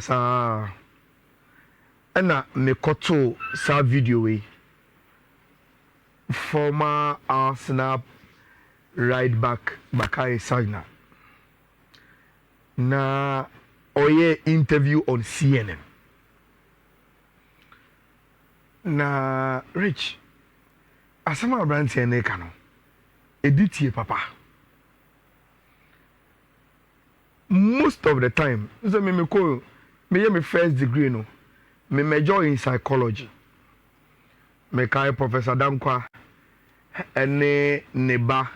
sa ana me koto sa video we former Arsenal right back Bakari Sagna na oye interview on CNN na Rich asama brand ne ka no editie papa most of the time so me call me my first degree no me major in psychology me kai Professor Dankwa ene neba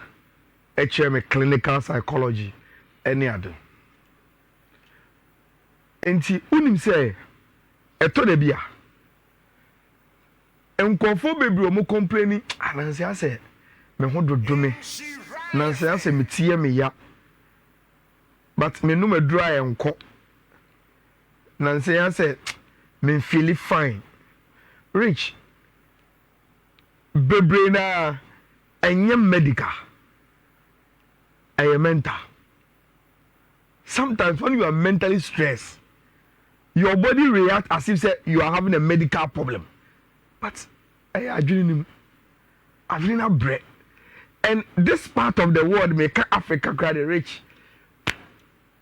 me clinical psychology any other enti unim say eto de bia enkofo bebi o mo complaining anansi ase me ho dodo me nansi ase me tie me ya but me no me dry enko nansi ase me feel fine Rich bebre na enye medical I am mental. Sometimes when you are mentally stressed, your body reacts as if say you are having a medical problem. But I dream a bread. And this part of the world make Africa quite rich.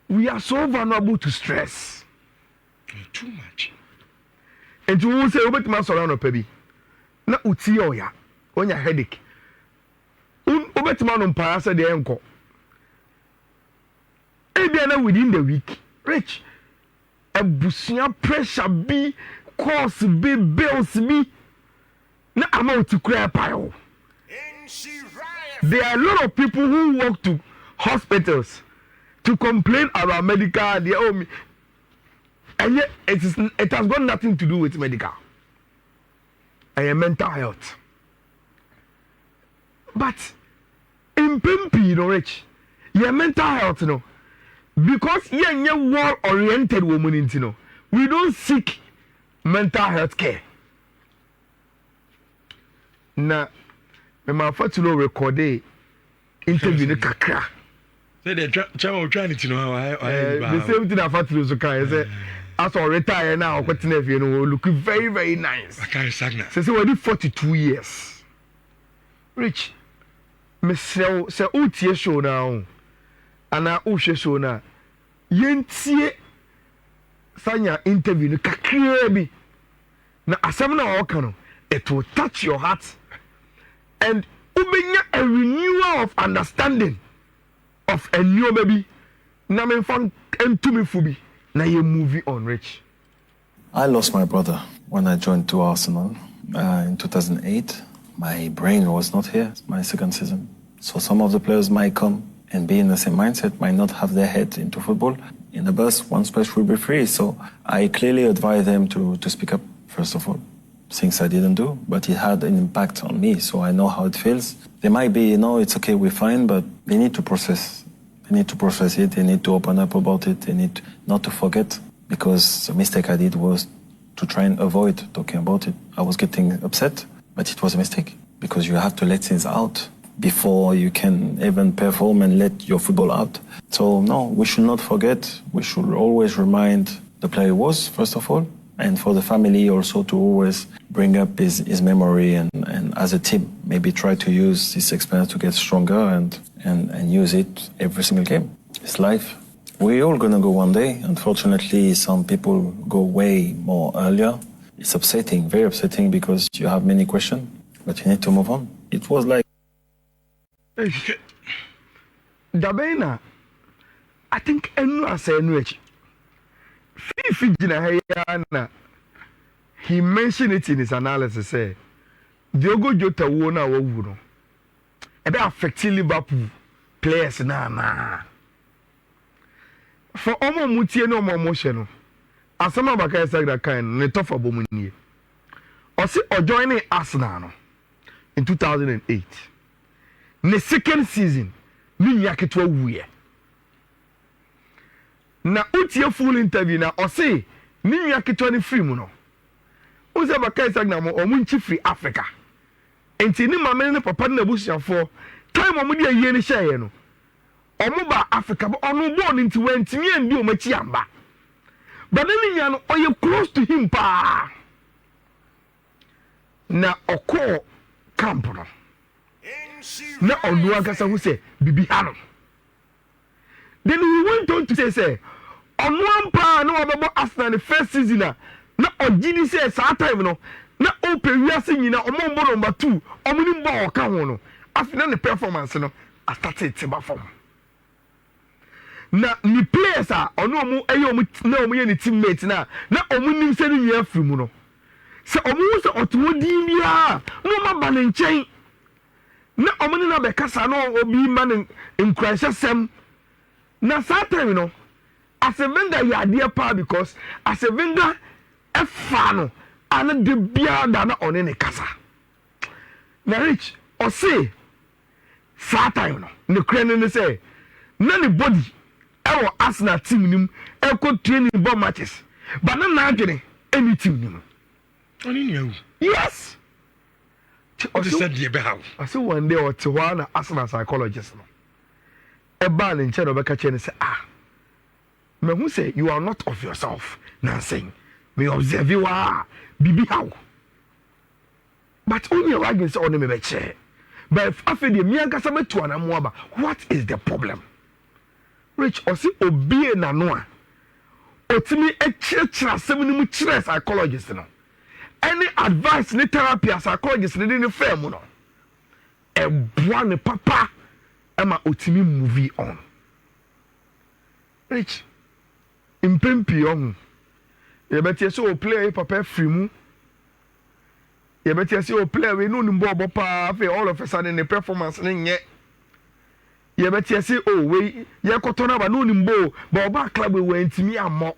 We are so vulnerable to stress. Too much. And you will say, "Obet man surround pebi." Na uti oya, when your headache. Obet man on parasa de enko. Ebiana within the week, Rich, a busia pressure be, course be, bills be, na amount to cry pile. There are a lot of people who walk to hospitals to complain about medical. They owe me, and yet it has got nothing to do with medical. I am mental health. But in Pimpi, you know, Rich, your mental health, you know. Because you're a war-oriented woman, you know, we don't seek mental health care. Now, my father record interview in Kakra. Say the trying to know how the same thing I father was okay. As I retire now, you know, looking very, very nice. Say we did 42 years. Rich, me say utie show now. Ana uhwe show na yentie sanya interview no kakra bi na asem na oka no it will touch your heart and ubenya a renewal of understanding of a new baby na me fan entumi fubi na ye movie on Rich. I lost my brother when I joined to Arsenal in 2008. My brain was not here, my second season. So some of the players might come and be in the same mindset, might not have their head into football. In the bus, one space will be free. So I clearly advise them to speak up, first of all. Things I didn't do, but it had an impact on me, so I know how it feels. They might be, it's okay, we're fine, but they need to process. They need to process it, they need to open up about it, they need not to forget, because the mistake I did was to try and avoid talking about it. I was getting upset, but it was a mistake, because you have to let things out before you can even perform and let your football out. So no, we should not forget. We should always remind the player he was, first of all, and for the family also to always bring up his memory and as a team, maybe try to use this experience to get stronger and use it every single game. It's life. We're all gonna go one day. Unfortunately, some people go way more earlier. It's upsetting, very upsetting, because you have many questions, but you need to move on. It was like Dabena, I think I say Enrich. Fifi Jina he mentioned it in his analysis. Say, Diogo Jota wona wawuno. Ebe affect Liverpool players na. For omo mutie no omo motion no. Asama Bakari Sagna kan ne tofa bomu nie. Osi joining Arsenal no in 2008. The second season, ni yaketwa wuye. Na utie full interview na ose ni yaketwa ni free mu no. Uze Bakari Sagna mo omunchi free Africa. Enti ni mama ne papa na busuafo time omu de aye ni share no. Omu ba Africa ba onu born into wentimi andi omachi amba. but then you are you close to him pa na oko camp no na onu akasa hu say bibi ha then we went on to say onu ampa na obebo Arsenal the first season na ogidi say saa time no na ope wiase nyina omombo number 2 omuni mba oka ho no afina ne performance no I started to perform. Na ni players a ono omu eyo na omu ye ni teammates na omu nim se ni ye afiri mu no se omu se otwodi bia no ma ba ne nchen na omu ni na be kasa no obi ma ne nkranhye sem na saturday no Asevenga ya dia pa because Asevenga efa no ana de bia da na one ne kasa na rich o say saturday no ne krene ne say na ne body ewo Arsenal team nim eko training ball matches but na adwene any team nim oni nyawu yes o said the be how I say one day o te wa na Arsenal psychologist no e ba ne nche no be ka che ne say me who say you are not of yourself na saying me observe you bibi how but only your argument say on me be che but after the me ankasa metu anamo aba what is the problem rich or see obie na no a otimi e chira semini mu chira psychologist no any advice ni therapy as psychologist ni ni firm no e bua ne papa ama otimi movie on rich impempi on ye betie so play papa free mu ye betie so play we no nimbo obopa fe all of a sudden the performance ni nye ye betie say oh we ye kotona ba no nimbo ba oba club we ntimi ammo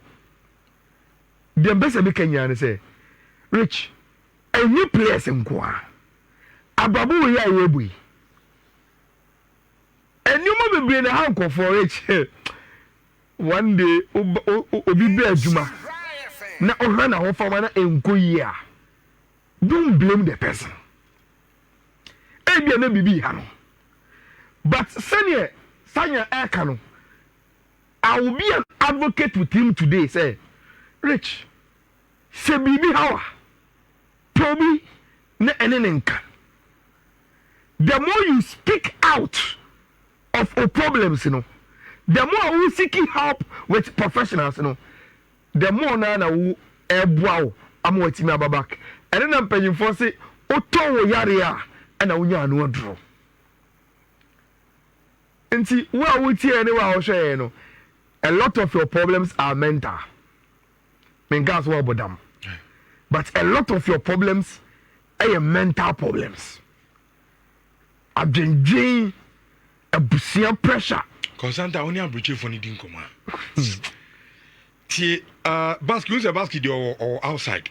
dem bese be kanya ne say rich any players nkoa ababu we ya yebui enyuma bebre na hanko for rich one day obi be adwuma na ohra na ho fama na enkoyi a don't blame the person ebia na bibi ha no but sanya eka no I will be an advocate with him today say rich se bibi hawa probi na enenenka the more you speak out of our problems, you know, the more we seeking help with professionals, you know, the more na we wow I'm waiting my back. And then I'm paying for say oto yaria and I unya no draw. And see where we see anywhere share, you know, a lot of your problems are mental. Mengas wa bodam. But a lot of your problems are mental problems. I've been abusia pressure constant only abruche for needing command ti basket or outside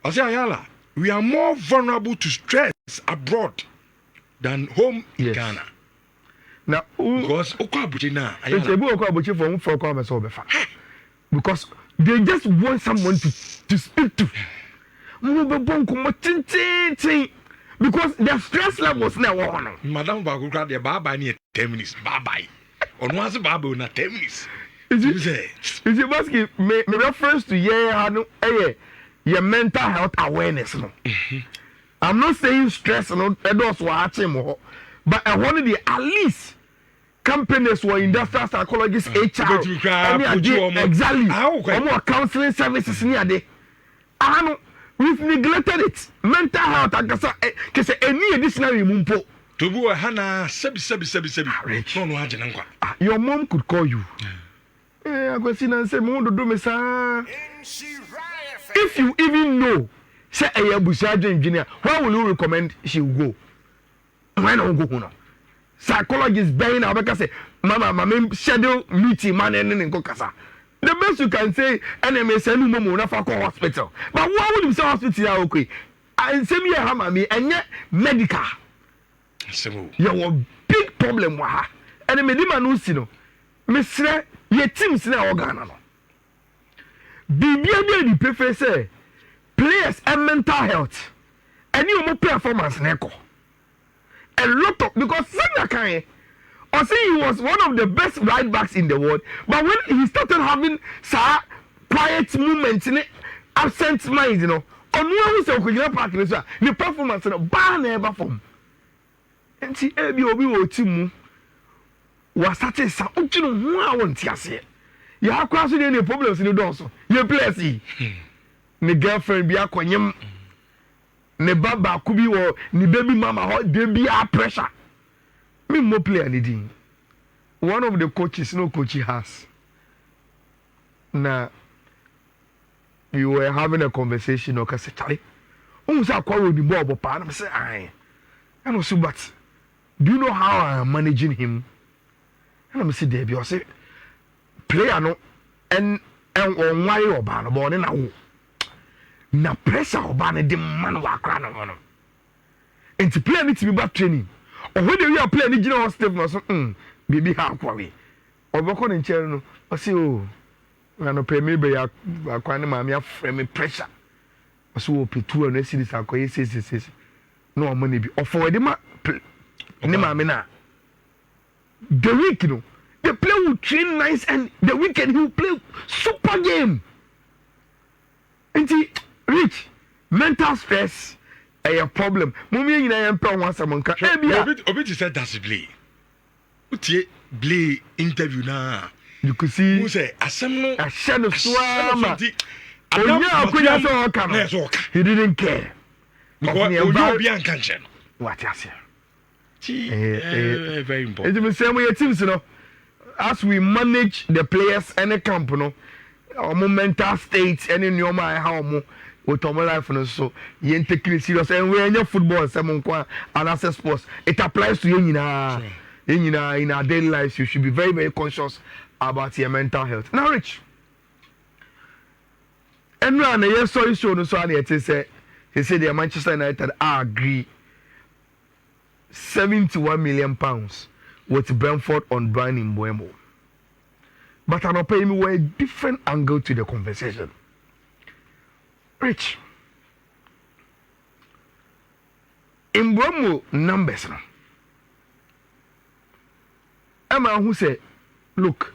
I say Ayala we are more vulnerable to stress abroad than home in Ghana now because okwabuche na Ayala ebu okwabuche for come so befa because they just want someone to speak to mo be bonko mo tin because the stress levels now on. Madam Bagukra, the baba near 10 minutes. Bye bye. On once Babu, not 10 minutes. Is it basket me reference to your mental health awareness? No? I'm not saying stress, no, those watching more, but I wanted the at least companies were industrial psychologists, HR, exactly. More counseling services near there. We've neglected it. Mental health, I guess, any additional mumpo. To a hana, sebi. Your mom could call you. I go see and say, Mondo do me sa. If you even know, say a Busaja engineer, why will you recommend she will go? Why not go now? Psychologist buying our say, Mama, schedule meeting man and go kasa. The best you can say, enemy send you momo na for hospital. But why would you say hospital are okay? I say me hammer me and yet medical. So you have a big problem with her. And the medima no see no. Mister, your team's na organa no. Bibia dey prefer say players and mental health. And you more performance neko. A lot of because Saga can I say he was one of the best right backs in the world, but when he started having quiet moment in absent mind, you know. On one say okujina park ni so the performance no ba na eba form. Enti ebi obi wo timu wa start sa ojino ho a won ti ase. Ya akwa so dey problems ni don so. Ye place yi. Ni girlfriend bi akonyem. Ne baba ku bi wo ni baby mama ho dey bi a pressure. Me mo player ni din. One of the coaches no coach has. Now we were having a conversation okay say Charlie who say quarrel the ball but I say I know so but do you know how I am managing him and I say Debbie I say player no and on why oba no but na pressure oba na the man wa kra no and to play need to be back training or when you are playing the general step no so baby how kwawe obako ne nche no I say oh no pay me be akwane ma me aframe pressure so opetu na series akoye sesi no money bi ofo ma ne ma me na the week no the player will train nice and the weekend he will play super game nti rich mental stress a problem mummy nyina yem pe ho asamonka e bia obi ti said that's play utie play interview na you could see who say asem no shadow swama onya akunya so oka no he didn't care because ojo bi an kanche no what you say very important it means say we teams no as we manage the players any camp no our mental state any nyoma how mo with our life no so you take it serious and we any football some kwa and access sports it applies to you in our daily lives. You should be very very conscious about your mental health. Now, Rich, and run a yes, sorry, so no, so he said the Manchester United agree 71 million pounds with Brentford on Brian in Mbeumo. But I'm not paying me a different angle to the conversation. Rich, in Mbeumo numbers, Emma who said, look.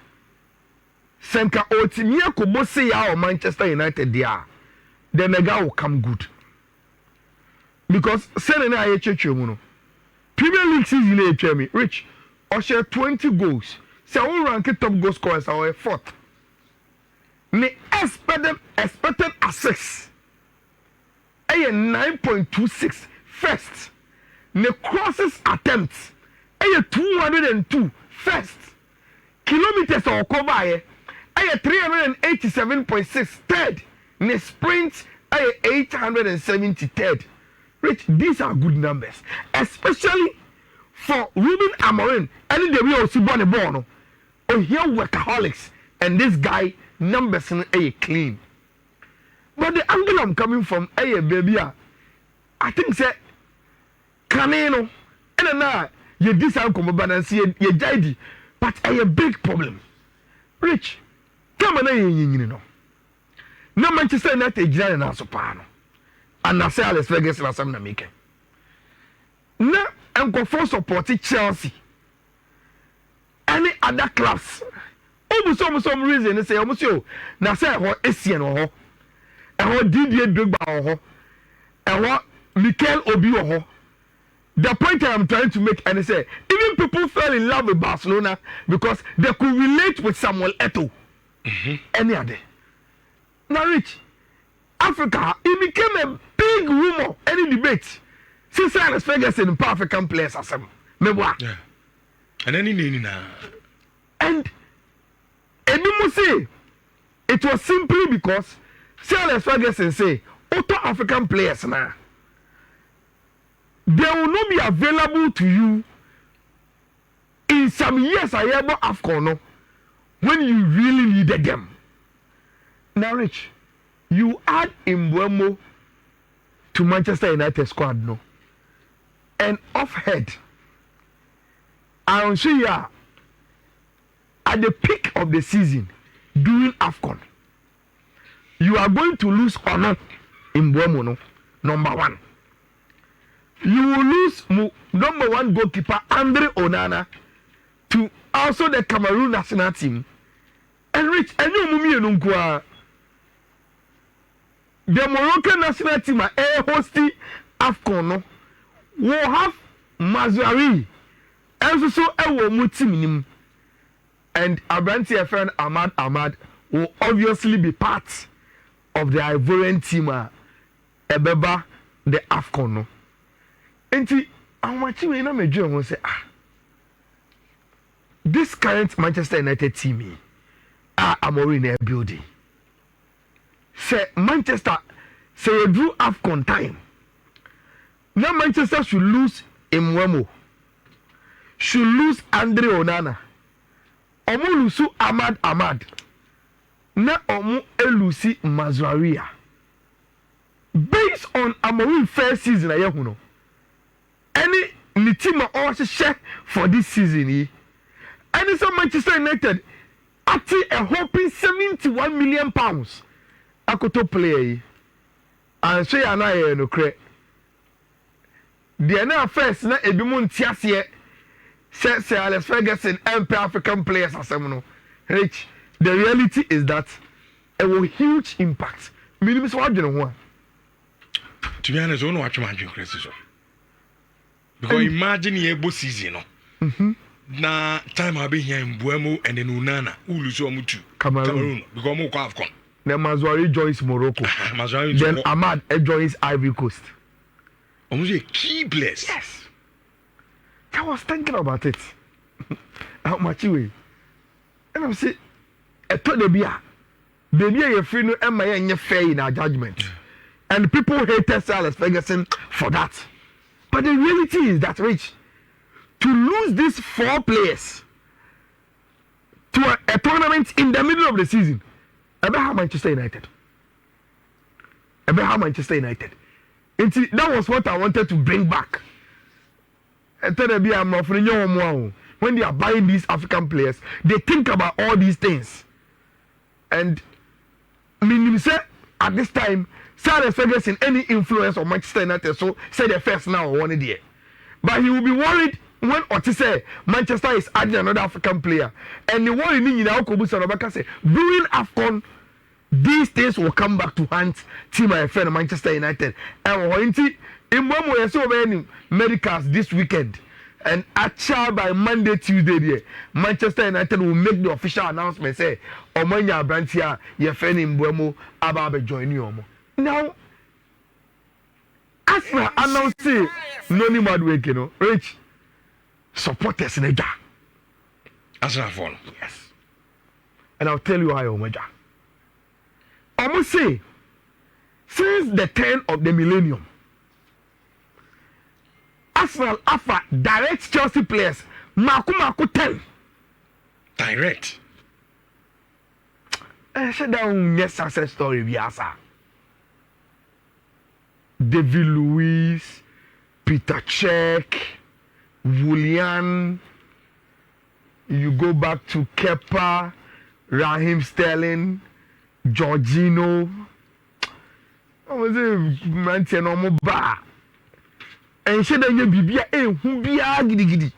Senka Otimia Kobo say our Manchester United there, the mega will come good. Because Senna HHM, Premier League season HM, Rich, or share 20 goals. Say all rank top goal scorers are fourth. Me expected assists. A 9.26 first. Me crosses attempts. A 202 first. Kilometers or cover. 387.6 third. Ne sprint 870 third. Rich, these are good numbers, especially for Ruben Amorim. And the way also born a born. Oh, here workaholics, and this guy numbers in a clean. But the angle I'm coming from, baby, I think say Caneno, and now you decide come balance you jadi, but a big problem. Rich. Come on, no Manchester United jira na sopano and na say Alex Ferguson na sam na make na enko support Chelsea any other clubs some reason say omo na say ho Essien ho e ho Didier Drogba ho e ho Mikel Obi ho. The point I am trying to make and say even people fell in love with Barcelona because they could relate with Samuel Eto'o. Any other. Now, Rich, Africa, it became a big rumor, any debate. Since Alex Ferguson and African players are some. Yeah. And any now. And you say it was simply because Alex Ferguson say, auto African players now, they will not be available to you in some years. I ever AFCON no. When you really needed them. Now, Rich, you add Mbeumo to Manchester United squad, no? And off head, I will show you at the peak of the season during AFCON, you are going to lose honor in Mbeumo, no? Number one. You will lose number one goalkeeper Andre Onana to also the Cameroon national team. And Rich, and you mummy no kwa the Moroccan national team are hosting AFCON no will have Mazraoui and so our team and Abranti friend Ahmad will obviously be part of the Ivorian team Ebeba the AFCON no. Enti I'm watching me na me dream won say this current Manchester United team Amorim in a building. Say Manchester say you do AFCON time. Now Manchester should lose Mbeumo, should lose Andre Onana, omo lose Ahmad. Na omo elusi Mazraoui. Based on Amorim first season ayehuno. Any ni team all share for this season and it's Manchester United at a hoping 71 million pounds akoto player and say na no cre the na first na ebimu ntiase say Alex Ferguson MP African players asem no rich. The reality is that it will huge impact minimum so adwene ho to be honest, I don't know what you crazy because imagine ye bo season no na time I be here in Mbeumo and then Onana who lose omutu Cameroon because mo kwa AFCON. Then Mazraoui joins Morocco. Then Ahmad joins Ivory Coast. Almost a key place. Yes. I was thinking about it. How much way? And I'm saying, I thought the beer you feel no MIA fair in our judgment. And people hate Alex Ferguson for that. But the reality is that, Rich, to lose these 4 players to a tournament in the middle of the season, about Manchester United. That was what I wanted to bring back. When they are buying these African players, they think about all these things. And say at this time, Alex Ferguson any influence on Manchester United, so say the first now or 1 year. But he will be worried when Otis say Manchester is adding another African player. And the worry in Rebecca say during AFCON, these things will come back to haunt team my friend Manchester United. And Mbeumo is so many medicals this weekend. And actually by Monday, Tuesday, there, Manchester United will make the official announcement say Omanya Brantia, your friend Mbeumo about join you. Now, as for announcing no mad week, you know, Rich supporters in the jar. As I follow. Yes. And I'll tell you why, Omega. I must say, since the turn of the millennium, Arsenal offer direct Chelsea players, Maku 10. Direct. Shut down yes success story, Biasa. David Luiz, Peter Cech, Willian. You go back to Kepa, Raheem Sterling, Jorginho. I was a man bar. And she don't gidi.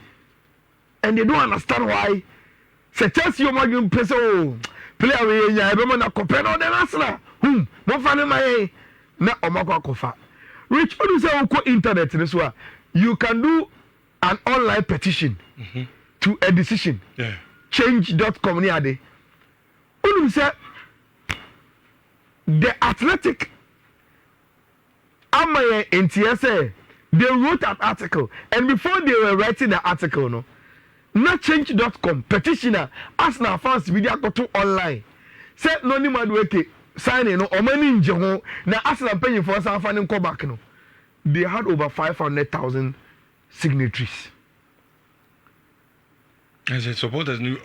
And they don't understand why. Say Chelsea you magin peso player we ya be na compare no den Arsenal. Mo fa ne mai na omako akofa. Rich odu say on internet this one. You can do an online petition to a decision. Yeah. Change.com ni ade. Odu say the Athletic Amaye NTSA they wrote an article, and before they were writing the article, no, not change.com petitioner Arsenal fans video go to online. Said no ni madweke signing no or many nje na Arsenal paying for some fan come back no. They had over 500,000 signatories. As a supporters new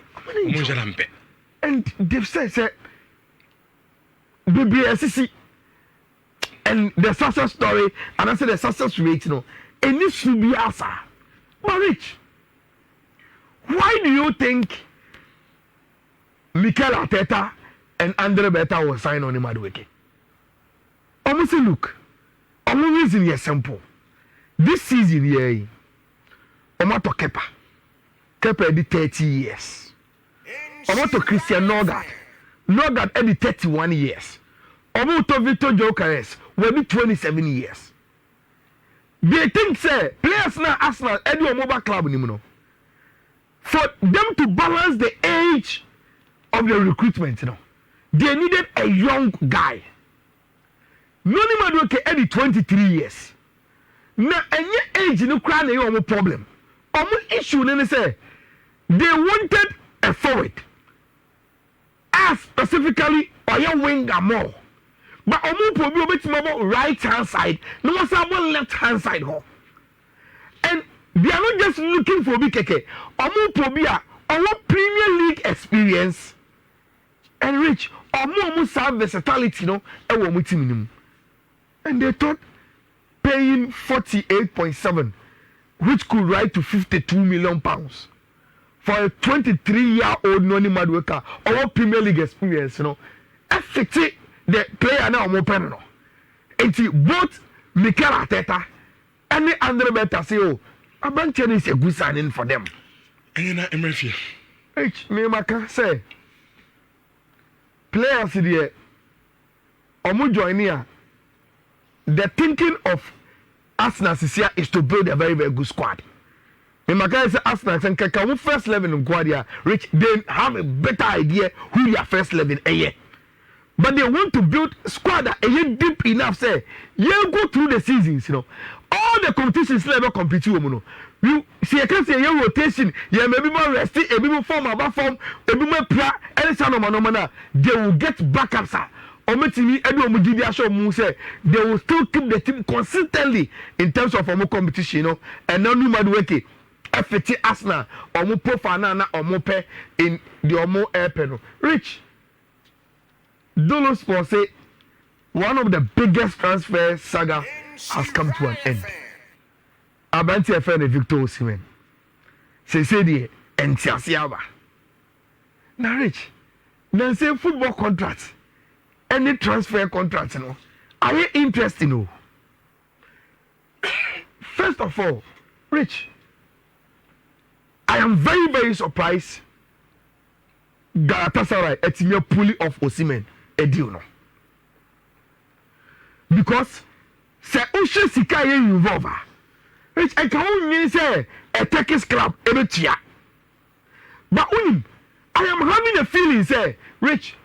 and they've said BBSC and the success story, and I said the success rate, and it should be answer. But Rich, why do you think Mikel Arteta and Andre Beta will sign on him Madueke? Almost look, only reason is simple. This season here, Omato Kepa did 30 years. Omato Christian Norgard did 31 years. Omo Victor Jokeres will be 27 years. They think say players now Arsenal any mobile club anymore. For them to balance the age of the recruitment, they needed a young guy. No man okay any 23 years. Now any age no crown no problem. Issue say they wanted a forward. As specifically or winger more. But problem right hand side, no one someone left hand side. And they are not just looking for BKK. Problem our Premier League experience and rich almost have versatility, and they thought paying 48.7, which could rise to 52 million pounds for a 23-year-old non-Madueka our Premier League experience, affected the player now more penal. It's both Mikel Arteta and the Andre Beta say, oh, Abanchen is a good signing for them. And you're not Emery. Me Maka say, players here, Omu join here. The thinking of Arsenal this year is to build a very, very good squad. Me Maka say Arsenal and Kaka first 11 in Guardia, Rich, they have a better idea who their first 11 a year. But they want to build squad that is deep enough. Say, you go through the seasons, all the competitions never compete. You see, I can say your rotation. Yeah, maybe more resting, maybe more form, about form, maybe more prayer. Any son of manomana, they will get backups. Ometimi, Edu Omugidi Asho say they will still keep the team consistently in terms of competition, and now no matter what. FT Arsenal, Omo Pofana, Omo Pe in the Omo Airpen. Rich. Dolo Sports say one of the biggest transfer saga has come to an end. Abanti FN Victor Osimhen. Say the Entiasiaba. Now Rich, then say football contracts, any transfer contracts, are you interested? First of all, Rich, I am very, very surprised Galatasaray at your pulley of Osimhen. A deal no, because say Oshe Sika ye involved. Which I can't mean say a Turkish club ebetia. But I am having a feeling say Rich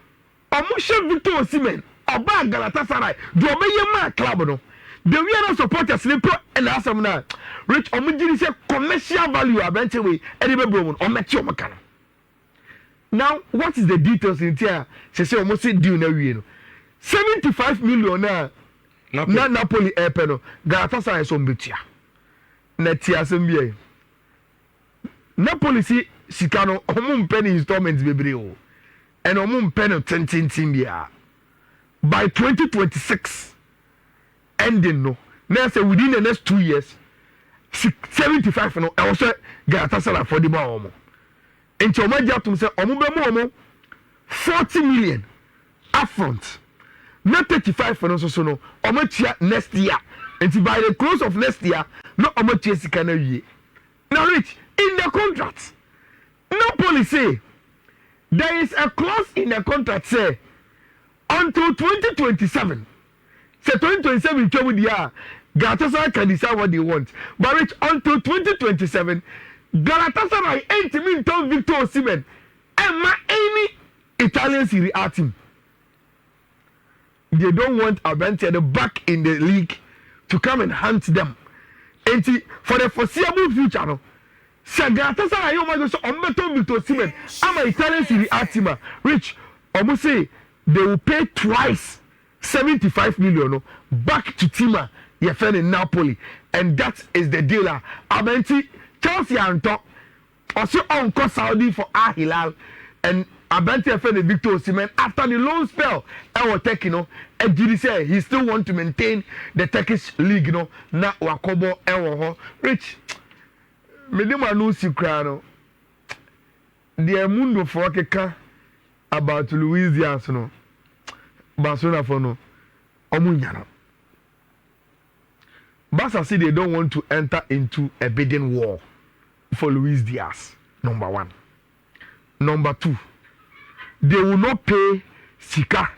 Omushe Victor Osimhen Oba Galatasaray do obeye ma club no. The we are not supporters sleeper and asam na Rich Omujini say commercial value abente we edebe bro ometi omaka. Now, what is the details in here? Say almost deal na we no. 75 million na Napoli airpen Galatasaray so mbetia. Na tia sembie. Napoli si sikano omo mpeni installments bebre o. And omo mpeni 10 bia. By 2026 ending no. Now say within the next 2 years 75 no I also Galatasaray for the omo. And to my job to say, Omo 40 million upfront, not 35 for us so no. Omo next year, and by the close of next year, no Omo Chesika year. Now, Rich, in the contract, no policy. There is a clause in the contract say until 2027. Say 2027 come with the year. Galatasaray can decide what they want, but Rich until 2027. Galatasaray ain't mean to Victor Osimhen and any Italian Serie A team. They don't want Abante back in the league to come and hunt them. And for the foreseeable future, no. Galatasaray you might so Ombeto Victor Osimhen. I'm an Italian Serie A team. Rich, almost say they will pay twice 75 million no, back to Tima, your friend in Napoli, and that is the dealer. Abante. Chelsea and top also on Saudi for Al Hilal and Abante FN Victor Osimhen after the loan spell I was taking and say he still want to maintain the Turkish league na wakobo ewo Rich medema no sikra no the mundo for keka about Luis Diaz no Barcelona for no omunya no Barca say they don't want to enter into a bidding war for Luis Diaz, number 1. Number 2, they will not pay Sika